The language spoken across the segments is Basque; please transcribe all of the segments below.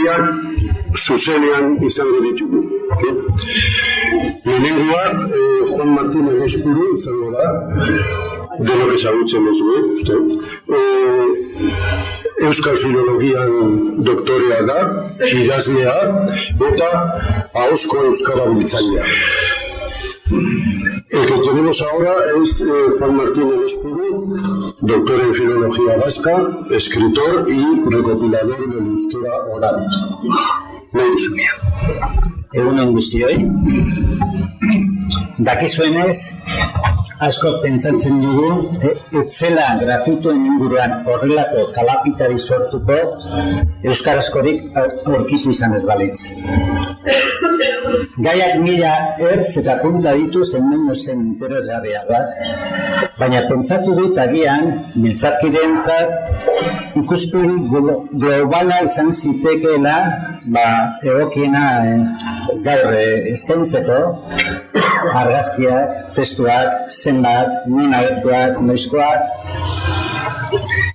gaiak zuzenean izango ditugu. Lehenengoa, Juan Martín Elespuru izango da, denok ezagutzen duzu, uste. Euskal Filologian doktorea da, idazlea, eta ahozko euskara biltzailea. El que tenemos ahora es Juan Martín Elespuru, doctor en Filología Vasca, escritor y recopilador de la euskera oral. Egunon guztioi. Dakizuenez, asko pentsatzen dugu, ez zela grafitoen inguruan horrelako kalapitari sortuko euskarazkorik aurkitu izan ez balitz. Gaiak 1000 ertz eta punta ditu zenmendu zen interesgarriagoak, baina pentsatu dut agian biltzarkideentzat ikuspegi globala izan zitekeela egokiena gaur eskaintzeko, argazkiak, testuak, zenbat, non agertuak, noizkoak.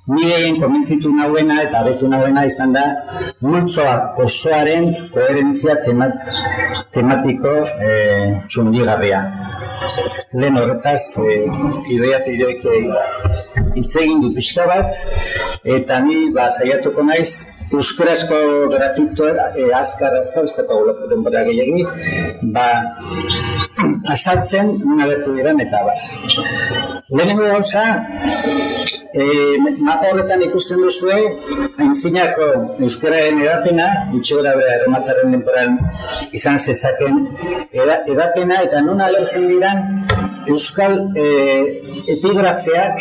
Ni gehien komentzitu nauena eta abetu nauena izan da multzoa osoaren koherentzia tematiko txundigarria. Lehen horretaz, Idoia Zaidoek hitz egin du pixka bat, eta ni saiatuko naiz euskarazko grafitoa azkar, ez dago denbora gehiagi, azaltzen non agertu diren eta bar. Lehenengo gauza, mapa horretan ikusten duzue, aintzinako euskararen edapena, gutxi-gora bera erremataren denboran izan zezaken edapena, eta non agertzen diren euskal epigrafeak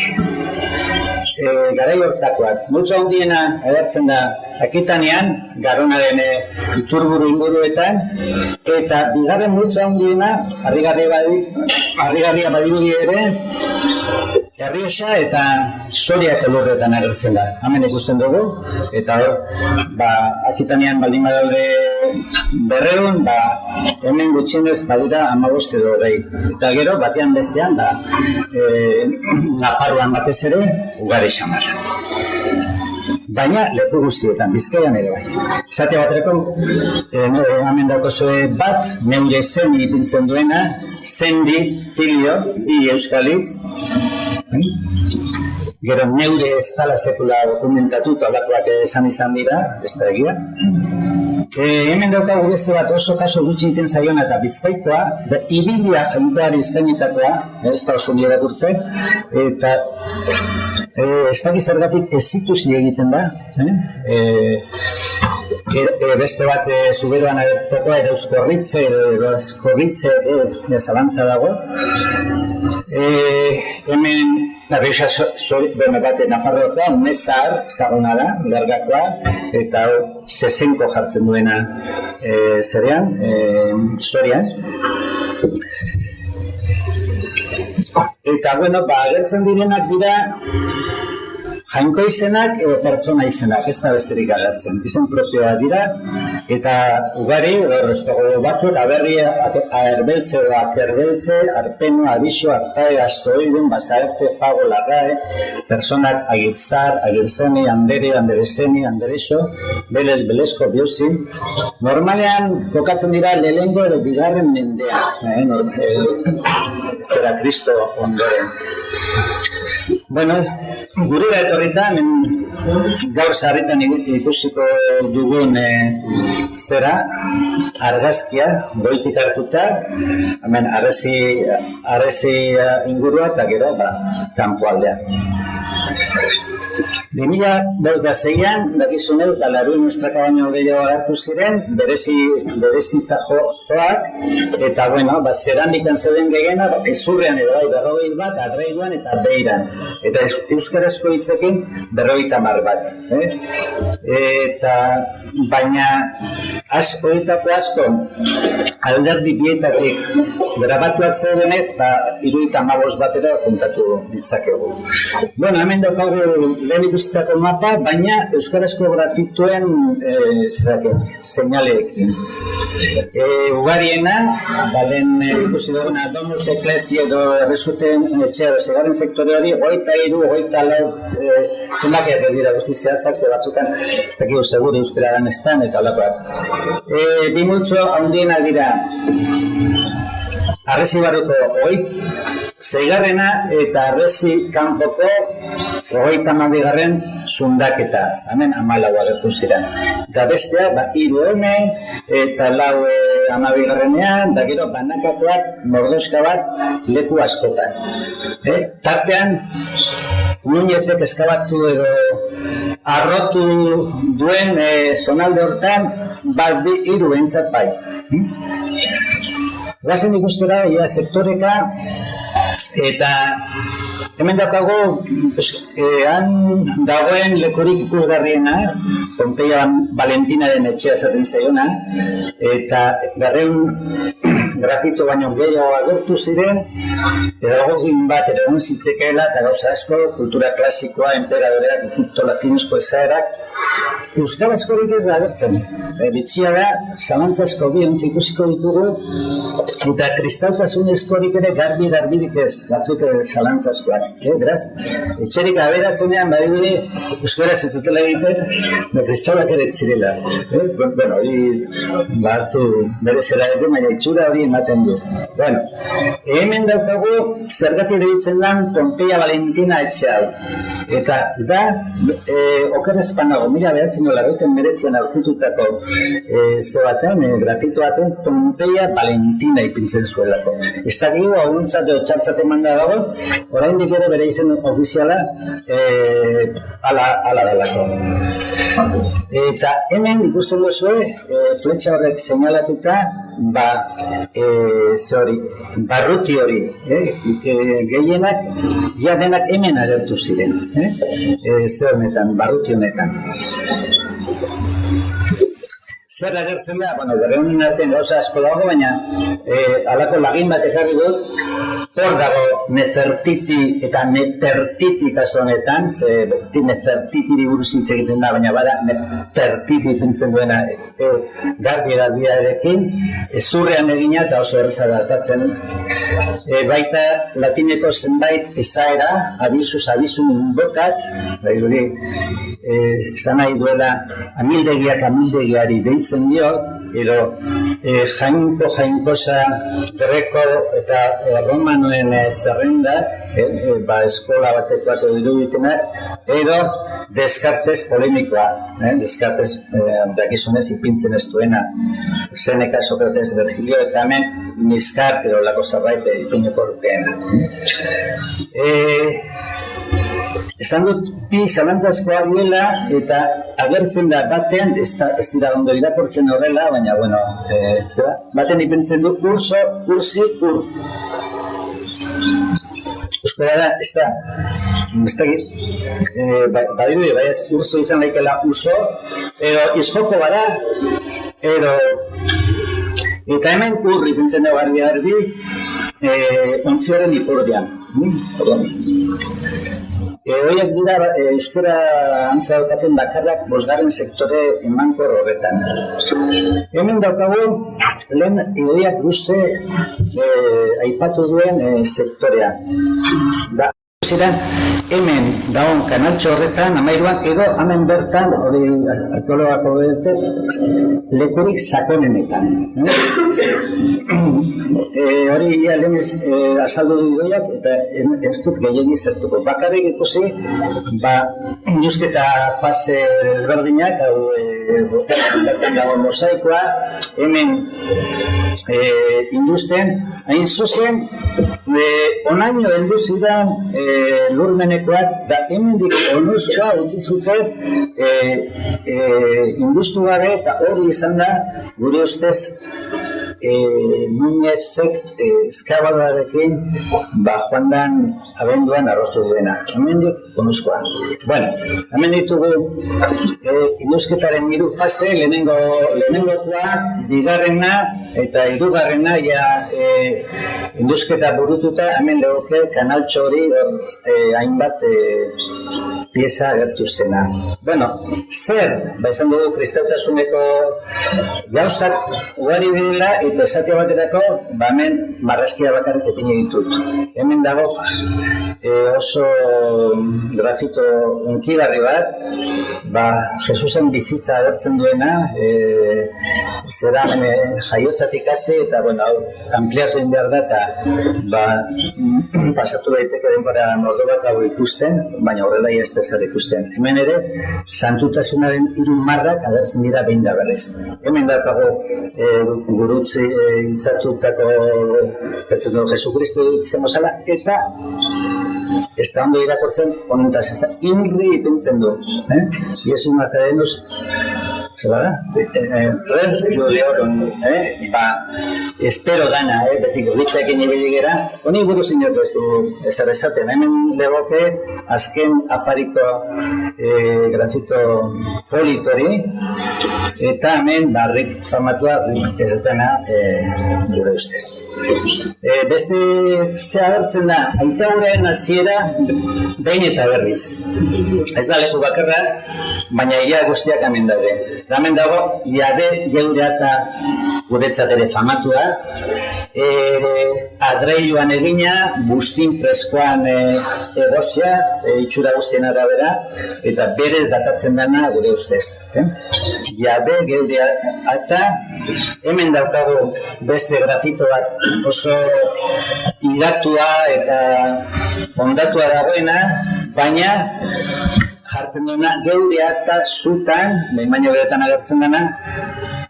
garai hortakoak. Multzo handiena agertzen da Akitanean, Garonaren iturburu inguruetan, eta bigarren multzo handiena, harrigarria badirudi ere, Errioxa eta Soriako lurretan agertzen da. Hemen ikusten dugu, eta hor, Akitanean baldin badaude 200, hemen gutxienez badira 15 edo 20. Eta gero, batean bestean, Nafarroan batez ere, ugari xamar. Baina leku guztietan, Bizkaian ere bai. Esate baterako, hemen daukozue bat, neure zeni ipintzen duena, zendi, filio, bi euskalitz. Gero neure ez dala sekula dokumentatu, talakoak esan izan dira, ez da egia. Hemen daukagu beste bat oso kaso gutxi egiten zaiona eta Bizkaikoa, ibilia jainkoari eskainitakoa, ez da oso nire irakurtzen, eta ez dakiz zergatik ez ikusi egiten da. Beste bat zuberoan agertokoa ere euskorritze zalantza dago. Hemen Errioxa bat Nafarroakoa, ume zagona da, largakoa, eta sesenko jartzen duena zerean, Sorian. Eta, agertzen direnak dira jainko izenak edo pertsona izenak, ez da besterik agertzen. Izen propioa dira, eta ugari, horrezko batzuk, aerbeltze edo akerbeltze, arpeno, abixo, artae, astoidun, basarte, pago, larrae, personak agirzar, agirzeni, andere, anderezeni, anderexo, belez, belezko, biuzi. Normalean, kokatzen dira lehengo edo bigarren mendean, zera Kristo ondoren. Gurera etorrita, gaur sarritan ikusiko dugun argazkia, goitik hartuta, hemen arrezi ingurua eta gero kanpoaldea. 2006an, dakizunez, Laruen Ustraka baino gehiago agertu ziren, berezitza joak, eta, zerandikan zeuden gehiena, ezurrean edo 40 bat, adreiduan eta beiran. Eta euskarazko hitzekin 50 bat. Eta, baina, horietako asko, alderdi bietatik grabatuak zeudenez, 75 batera kontatu ditzakegu. Bueno, hemen daukagu lehen ikusitako mapa, baina euskarazko grafituen seinaleekin. Ugariena, lehen ikusi duguna Domus Ecclesiae edo errezuten etxea segarren sektoreari, 23, 24 zenbakiak dira guzti zehatzak, ze batzutan dakigu segure euskara estan eta alakoak. Bi multzo handiena dira Harresi barruko 26garrena eta Harresi kanpoko 32garren zundaketa. Hemen 14 agertu ziren. Eta bestea, 3 hemen eta 4 12garrenean, da gero banakakoak mordoska bat leku askotan. Tartean, Núñezek eskabatu edo arrotu duen zonalde hortan, 3 entzat bai. Gazen ikustera, ia sektoreka, eta hemen daukagu, han dagoen lekurik ikusgarriena, Pompeia Valentinaren etxea zerrin zaiona, eta garreun grafito baino gehiago agertu ziren, pedagogin bat egon zitekeela eta gauza asko, kultura klasikoa, emperadoreak, Egipto latinuzko ezaerak, euskarazkorik ez da agertzen. Bitxia da, zalantzazko biontxe ikusiko ditugu, eta kristautasunezkorik ere garbirik ez, batzuk zalantzazkoak. Beraz, etxerik aberatzenean badibide euskaraz ez dutela egiten, kristaulak ere zirela. Bueno, hori hartu bere zela ere, baina itxura hori ematen du. Bueno, hemen daukagu zergatik deitzen lan Pompeia Valentina etxe hau. Eta da, okerrez panago, mira behatzen nola goiten meretzian aurkitutako zebaten, grafito baten, Pompeia Valentina ipintzen zuelako. Ez da gero, hauguntzat edo txartzat eman da dago, oraindik ere bere izen ofiziala ala delako. Eta hemen ikusten duzue, fletxa horrek seinalatuta, barruti hori, gehienak, ja denak hemen agertu ziren, zer honetan, barruti honetan. Zer agertzen da, bueno, berreunin artean gauza asko dago, baina halako lagin bat ekarri dut, hor dago Nefertiti eta Nefertiti kaso honetan, Nefertitiri buruz hitz egiten da, baina bada Nefertiti pintzen duena garbiarekin, zurrean egina eta oso erraza datatzen. Baita latineko zenbait ezaera, abizu inbokat, izan nahi duela amildegiak amildegiari deitzen dio, edo jainkosa greko eta romanoen zerrendak, eskola batekoak edo iruditenak, edo Descartes polemikoa, Descartes dakizunez ipintzen ez duena, Seneca, Sokrates, Virgilio, eta hemen Miskart edo lako zerbait ipineko lukeena. Esan dut, bi zalantzazkoa duela eta agertzen da batean, ez dira ondo irakortzen horrela, baina, bueno, baten ipintzen du ursi. Euskara da, ez da, badiru, bai ez urso izan laikela uso, edo izjoko bada, edo, eta hemen urri ipintzen da garbi, ontzioaren ipurdian. Horiek dira euskara antza daukaten bakarrak 5. sektore emankor horretan. Hemen daukagu lehen ideiak luze aipatu duen sektorea. Hemen dagoen kanaltxo horretan, 13an, edo hemen bertan, hori arkeologako bete, lekurik sakonenetan. Hori lehen azaldu du ideiak eta ez dut gehiagi zertuko. Bakarrik ikusi, indusketa fase ezberdinak, bertan dago mosaikoa, hemen industen, hain zuzen, onaino heldu zidan lurmenekoak, da hemendik onuzkoa utzi zuten industu gabe, eta hori izan da, gure ustez, Núñezek eskabadarekin joan dan abenduan arrotu duena. Hemendik konuzkoa. Bueno, hemen ditugu indusketaren 3 fase, lehenengokoa, bigarrena eta hirugarrena indusketa burututa, hemen legoke kanaltxo hori hainbat pieza agertu zena. Bueno, zer, esan dugu kristautasuneko gauzak ugari direla eta esatia baterako, hemen marrazkia bakarrik epine ditut. Hemen dago oso grafito unkigarri bat, Jesusen bizitza agertzen duena, zera jaiotzatik hasi eta ampliatu egin behar da eta pasatu daiteke denbora mordo bat hau ikusten, baina horrela ez da zer ikusten. Hemen ere, santutasunaren 3 marrak agertzen dira behin da berriz. Hemen dakago gurutzi hiltzatutako pertsona Jesu Kristo izango zala, eta ez da ondo irakortzen, honetan ez da inri ipintzen du. Iesu Nazarenus, zela da? Res Judeoron, espero dana, betik ritzekin ibili gera, honi buruz inotu ez du ezer esaten. Hemen legoke azken afariko grafito politori, eta hemen barrik famatua ez dena gure ustez. Beste ze agertzen da, Aitauraren hasiera behin eta berriz. Ez da leku bakarra, baina ia guztiak hemen daude. Hemen dago, Jabe geurea eta guretzat ere famatua, adreiluan egina, bustin freskoan egozia, itxura guztien arabera, eta berez datatzen dana gure ustez. Jabe geurea eta hemen daukagu beste grafito bat oso iratua eta ondatua dagoena, baina jartzen duena geurea eta zutan, behin baino beretan agertzen dena,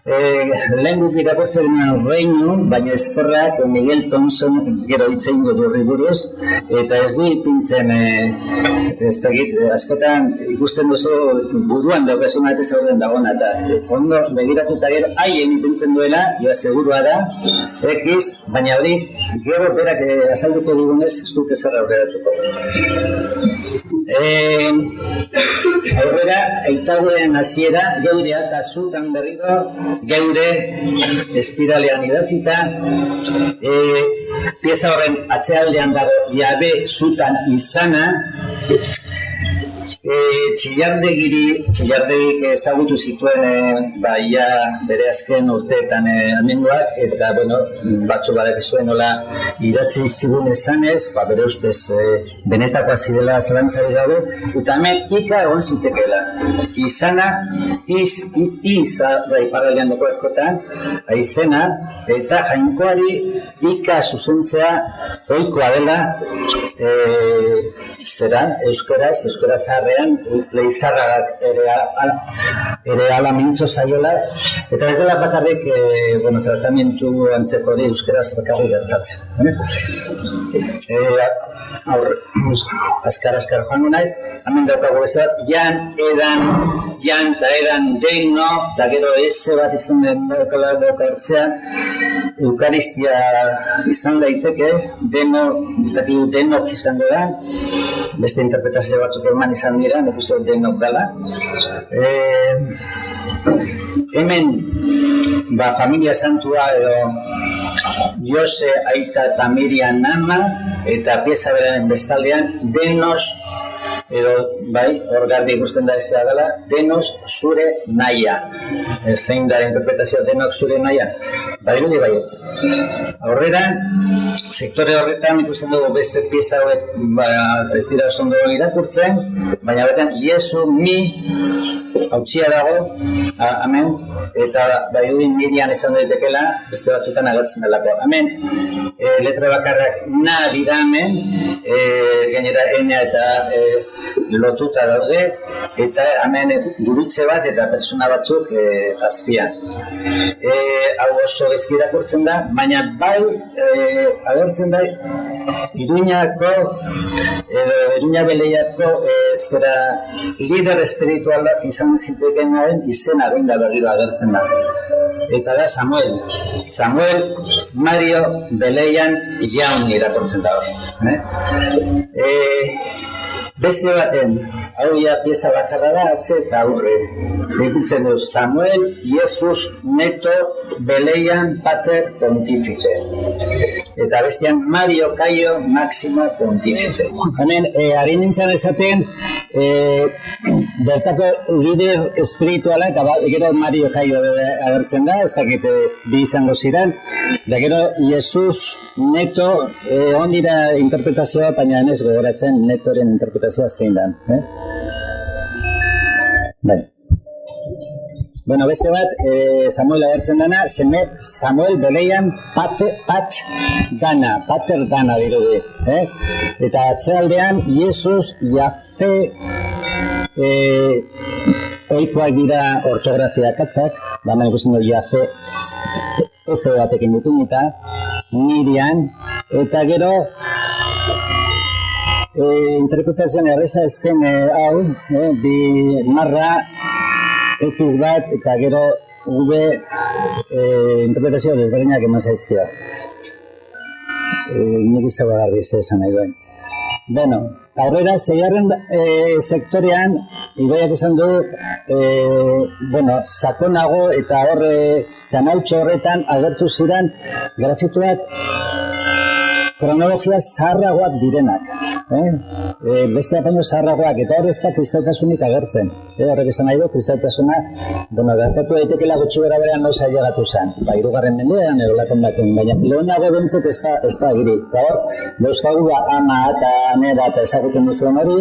lehen guk irakurtzen duen reinu, baina ezkorrak Miguel Thompson gero hitzein du horri buruz, eta ez du ipintzen, ez dakit, askotan ikusten duzu buruan daukasuna eta zauden dagoena, eta ondo begiratuta gero haien ipintzen duela, joa segurua da, ekiz, baina hori gero berak azalduko dugunez ez dut ezer aurreratuko. Aurrera, Aitauraren hasiera, geurea eta zutan berriro, geure espiralean idatzita, pieza horren atzealdean dago Jabe zutan izana, Txillardegik ezagutu zituen ia bere azken urteetan amenduak, eta batzuk badakizuen nola idatzi zigun esanez, bere ustez benetakoa zirela zalantzari gabe, eta hemen ika egon zitekeela. Izana, iza iparraldean doko askotan, aizena, eta jainkoari ika zuzentzea ohikoa dela euskaraz zaharrean, leizarragak ere ala mintzo zaiola, eta ez dela bakarrik tratamentu antzeko hori euskaraz bakarrik gertatzen. Azkar joango naiz, hemen daukago ez da, jan eta edan deno, eta gero eze bat izan den daukartzean, eukaristia izan daiteke, denok izango da, beste interpretazio batzuk eman izan dira, nik uste denok dela. Hemen, familia santua edo Jose, Aita eta Miriam ama, eta pieza beraren bestaldean, denos, edo, hor garbi ikusten da ezea dela, denos zure naia. Zein da interpretazioa denok zure naia? Irudi baietz. Aurrera, sektore horretan ikusten dugu beste pieza hauek ez dira oso ondo irakurtzen, baina betan, Iesu, mi, hautsia dago, hemen, eta irudi Miriam izan daitekela, beste batzutan agertzen delako. Hemen, letra bakarrak na dira hemen, gainera ena eta lotuta daude, eta hemen gurutze bat eta persona batzuk azpian. Hau oso ezki irakurtzen da, baina agertzen da Iruña Beleiako zera lider espirituala izan zitekenaren izena behin da berriro agertzen da. eta da Samuel. Samuel Mario Beleian Jaun irakurtzen da hori. Beste baten, hau ja pieza bakarra da, atze eta aurre. Ikutzen du, Samuel Jesus Neto Beleian Pater Pontifice. Eta bestean Mario Caio Máximo Pontifice. Hemen, ari nintzen esaten, bertako lider espirituala, eta gero Mario Caio agertzen da, ez dakit bi izango ziren, da gero Jesus Neto, ondira interpretazioa, baina ez gogoratzen Netoren interpretazioa zein da. Bai. Bueno, beste bat, Samuel agertzen dana, Samuel Beleian Pater Dana dirudi. Eta atzealdean, Jesus Jafe, oikoak dira ortografia katzak, baina ikusten du Jafe, Efe batekin dutun eta Miriam, eta gero, interpretatzen erreza ezten hau, bi marra, X bat, eta gero V interpretazio desberdinak eman zaizkia. Nik izango garbi esan nahi duen. Bueno, aurrera, zeigarren sektorean, Igoiak esan du, sakonago eta horre kanaltxo horretan agertu ziren grafituak kronologia zaharragoak direnak. Beste apaino zaharragoak, eta hor ez da kristautasunik agertzen. Horrek esan nahi du, kristautasuna, gertatu daitekela gutxi gara berean noiz ailegatu zen. Hirugarren mendean, edo lakon baten, baina lehenago bentzet ez da agiri. Eta hor, dauzkagu ama eta nera eta ezagutzen duzuen hori,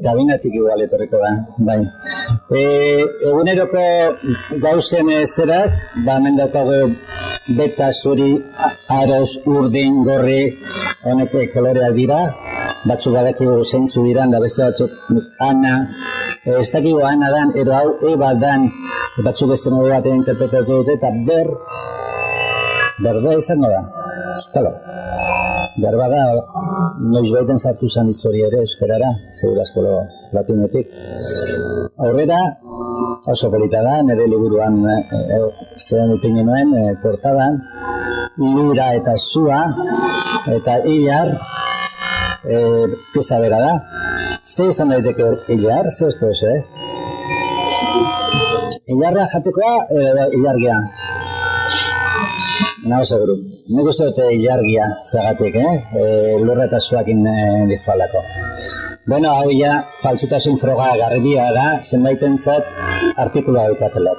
Gabinatik igual etorriko da, bai. Eguneroko gauzen zerak, hemen daukagu beta, zuri, aros, urdin, gorri, honek koloreak dira, batzuk badakigu zeintzu diran, da beste batzuk ana, ez dakigu ana dan, ero hau eba dan, batzuk beste modu batean interpretatu dute, eta berde izango da, eskalo. Berba da, noiz baiten sartu zen hitzori ere euskarara, segurazko latinetik. Aurrera, oso polita da, nire liburuan zelan ipini nuen, portadan, lura eta zua, eta hilar, pieza bera da. Ze izan daiteke hilar, ze ez duzu, Hilarra jatekoa, hilargia. Nago seguru. Nik uste dute hilargia zagatik, lurra eta zuakin difalako. Bueno, hau ja, faltsutasun froga garbia da, zenbaitentzat artikula daukatelak.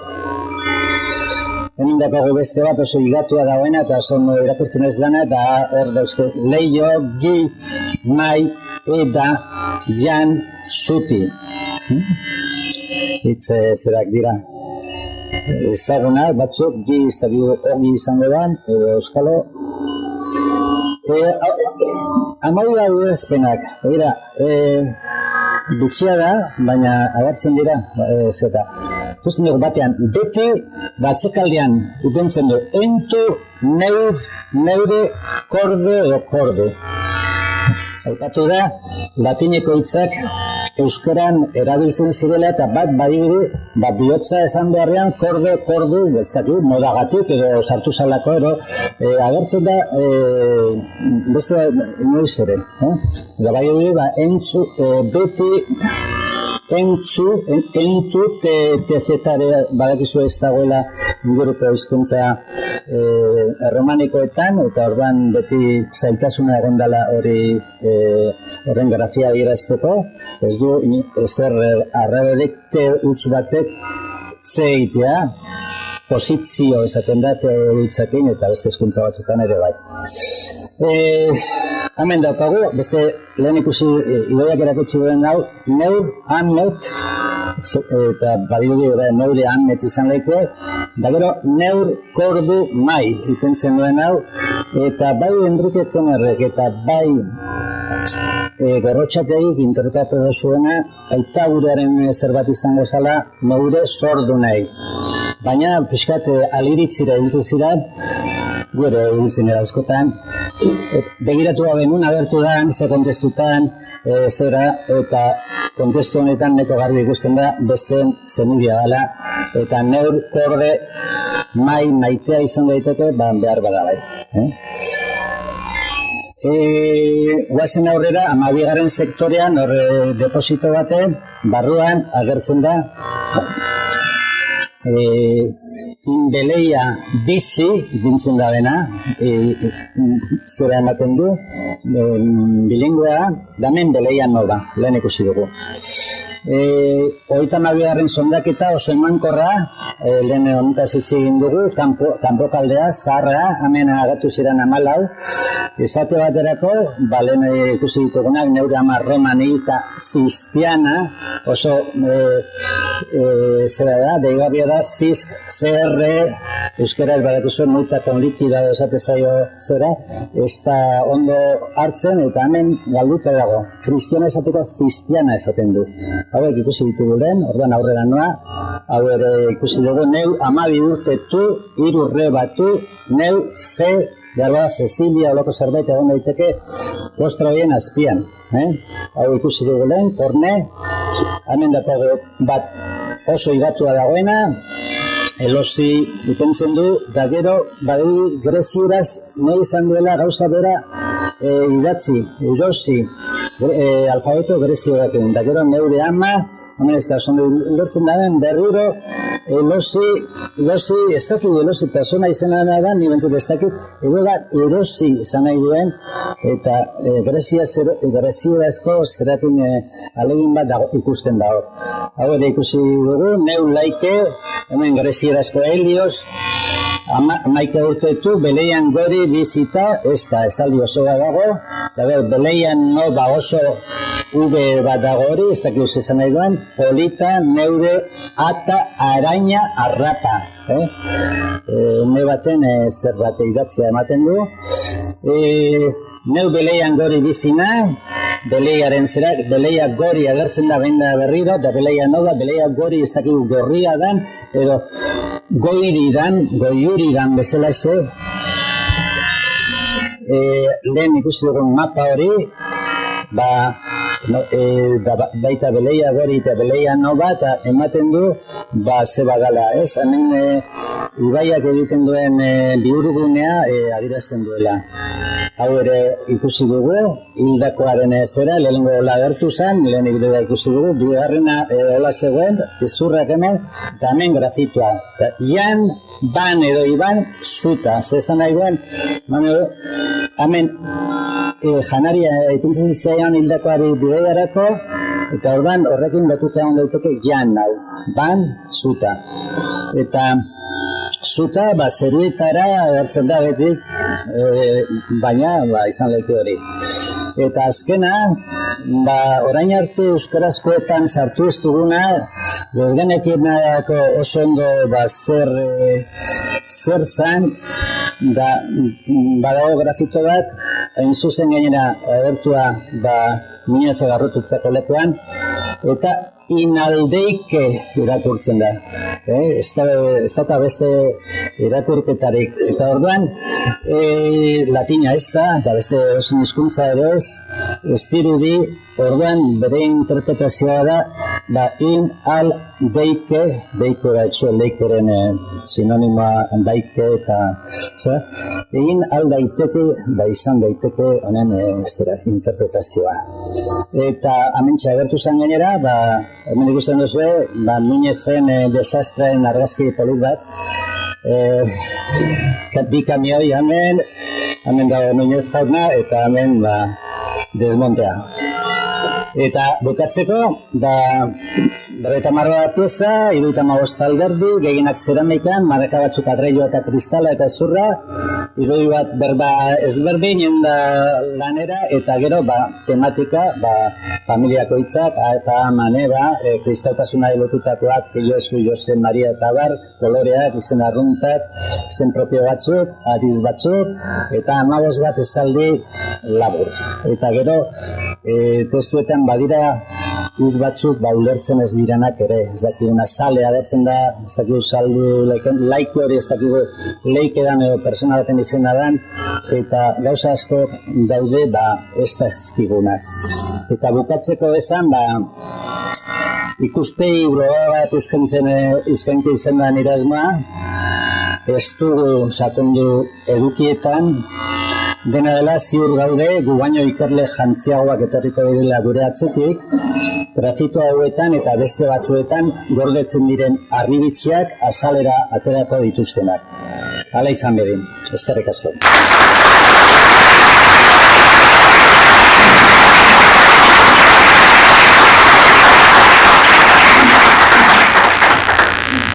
Hemen dakago beste bat oso higatua dagoena, eta oso irakurtzen ez dana, eta hor dauzke leio, gi, mai, eda, jan, zuti. Hitz zerak dira. Ezaguna, batzuk, gi hori izango da, euskalo. Amai da urazpenak, bitxia da, baina agertzen dira, zeta. Ikusten dugu batean, beti batzekaldean upentzen du, entu, neur, neure, korde edo kordu. Aipatu da, latineko hitzak euskaran erabiltzen zirela eta bat badibide, bihotza esan beharrean korde, kordu, ez dakit, modagatik edo sartu zalako ero, agertzen da, beste inoiz ere. Bai hori, entzu, beti, entu, tezetare, badakizu ez dagoela inguruko hizkuntza erromanikoetan, eta orduan beti zailtasuna egondala hori horren grafia adierazteko, ez du ezer arraberekte utz batek zeitea, posizio esaten da utzakin eta beste hizkuntza batzutan ere bai. Hemen daukagu, beste lehen ikusi Igoiak erakutsi duen hau, neur, amnet, eta badirudi neure amnet izan lehiko, da gero neur, kordu, mai, ipentzen duen hau, eta bai Enrique Tenerrek eta bai Gorrotxategik interpretatu da zuena, aita gurearen zerbait izango zala, neure zordu nahi. Baina, pixkat, aliritzira hiltzen ziren, gure hiltzen askotan. Begiratu gabe nun agertu da, ze kontestutan, zera, eta kontestu honetan neko garbi ikusten da besteen zenibia dela, eta neur korde maitea izan daiteke, behar bada bai. Guazen aurrera, 12. sektorean, deposito baten, barruan agertzen da, beleia bizi dintzen da bena, zera ematen du, bilingüea, damen beleia nova, lehen ikusi dugu. 32. sondaketa oso emankorra, lehen honetaz hitz egin dugu, kanpokaldea, zaharra, hemen agatu ziren 14, esate baterako, lehen ikusi ditugunak, neure ama romani eta fistiana, oso, zera da, deigarria da, fisk, CR, euskera ez badatu zuen multa kon likida esate zaio zera, ez da ondo hartzen eta hemen galduta dago. Kristiana esateko fistiana esaten du. Hauek ikusi ditugu lehen, orduan aurrera noa, hau ere ikusi dugu, neu 12 urtetu, 3 urre batu, neu C, garba Cecilia, oloko zerbait egon daiteke, kostra horien azpian. Hau ikusi dugu lehen, korne, hemen dago bat oso igatua dagoena, elosi ipentzen du, da gero, badi grezieraz, nahi izan duela gauza bera idatzi, erosi, alfabeto grezioak egin, da gero neure ama, hemen ez da, zondo lortzen daren berriro, elosi, ez dakit elosi persona izena da, ni bentzat ez dakit, edo da erosi izan nahi duen, eta grezierazko zeratin alegin bat ikusten da hor. Hau ere ikusi dugu, neu laike, hemen grezierazko Helios, 11 urtetu, beleian gori bizita, ez da, esaldi oso bat dago, beleian nova oso V bat dago hori, ez dakit esan nahi duen, polita, neure, ata, araña, arrapa. Ume baten zer bat idatzia ematen du. Neu beleian gori bizina, beleiaren zera, beleia gori agertzen da behin da berriro, da beleia nova, beleia gori ez dakit gorria dan, edo goiuri dan bezala ze. Lehen ikusi dugun mapa hori, baita beleia gori eta beleia nova, eta ematen du, zeba gala, ez? Hemen ibaiak egiten duen bihurgunea adierazten duela. Hau ere ikusi dugu, hildakoaren zera, lehenengo hola gertu zen, lehen ikusi dugu, bigarrena hola zegoen, izurrak hemen, eta hemen grafitua. Ian, ban edo iban, zuta, zezan nahi duen, hemen janaria ipintzen zitzaion hildakoari bideiarako, eta ordan horrekin lotuta egon daiteke jan hau, ban, zuta. Eta zuta, zeruetara agertzen da betik, baina izan lehike hori. Eta azkena, orain arte euskarazkoetan sartu ez duguna, bezgenekin oso ondo zer zan, badago grafito bat, hain zuzen gainera agertua minetze garrotutako lekuan, eta inaldeike irakurtzen da. Ez da beste irakurketarik. Eta orduan, latina ez da, eta beste osin hizkuntza ere ez dirudi, orduan bere interpretazioa da, in al deike, deike da etxuen leikeren sinonimoa daike eta, in al daiteke, izan daiteke honen interpretazioa. Eta amentsa agertu zen gainera, hemen ikusten duzue, minetzen desastreen argazki polit bat, bi kamioi hemen dago minez jauna, eta hemen desmontea. Eta bukatzeko, 30 pieza, 75 alderdi, gehienak zerameikan, maraka batzuk adreioa eta kristala eta zurra, irudi bat berba ezberdin da lanera, eta gero tematika, familiako hitzak, eta manera, kristautasuna lotutakoak, Josu, Jose, Maria eta bar, koloreak, izen arruntak, zen propio batzuk, adiz batzuk, eta 15 bat esaldi labur. Eta gero, testuetan badira hitz batzuk ulertzen ez direnak ere, ez dakiguna sale agertzen da, ez dakigu saldu laike hori, ez dakigu leike dan edo persona baten izena dan, eta gauza asko daude ez da ezkigunak. Eta bukatzeko esan, ikuspegi bloga bat eskaintza izan da nire asmoa, ez dugu sakondu edukietan, dena dela ziur gaude, gu baino ikerle jantziagoak etorriko direla gure atzetik, grafito hauetan eta beste batzuetan gordetzen diren harribitxiak azalera aterako dituztenak. Hala izan bedin, eskerrik asko.